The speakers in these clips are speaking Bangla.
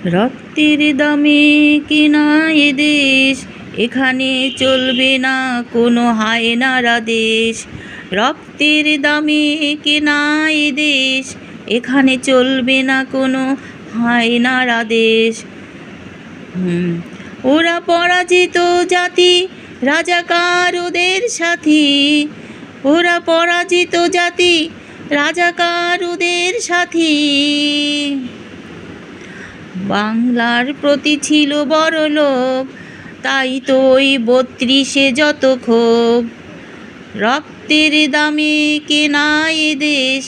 রক্তের দামে কেনা এ দেশ, এখানে চলবে না কোনো হায়নার আদেশ। রক্তের দামে কেনা এ দেশ, এখানে চলবে না কোনো হায়নার আদেশ। ওরা পরাজিত জাতি, রাজাকার ওদের সাথী। ওরা পরাজিত জাতি, রাজাকার ওদের সাথী। বাংলার প্রতি ছিল বড় লোভ, তাই তো ওই ৩২-এ যত ক্ষোভ। রক্তের দামে কেনা এ দেশ,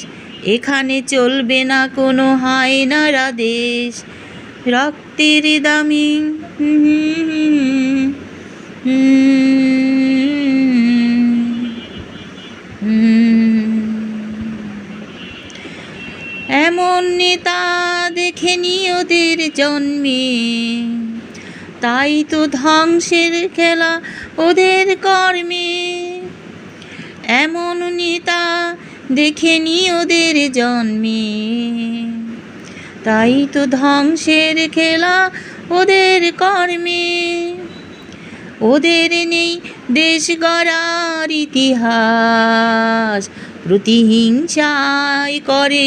এখানে চলবে না কোনো হায়নার আদেশ। রক্তের দামে এমন নেতা দেখেনি ওদের জন্মে, তাই তো ধ্বংসের খেলা ওদের কর্মে। এমন নেতা দেখেনি ওদের জন্মে, তাই তো ধ্বংসের খেলা ওদের কর্মে। ওদের নেই দেশ গড়ার ইতিহাস, প্রতিহিংসায় করে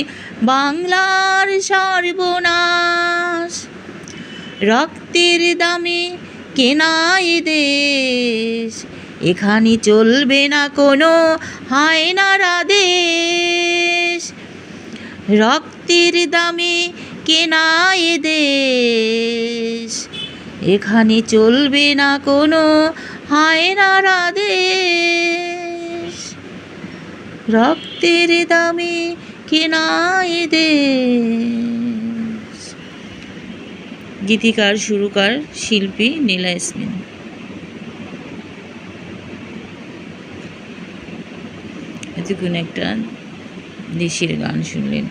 বাংলার সর্বনাশ। রক্তের দামে কেনা এ দেশ, এখানে চলবে না কোনো হায়নার আদেশ। রক্তের দামে কেনা এ দেশ, এখানে চলবে না কোনো হায়নার আদেশ। রক্তের দামে কেনা এ দেশ। গীতিকার, সুরকার, শিল্পী নীলা ইয়াসমিন। এতক্ষণ একটা দেশের গান শুনলেন।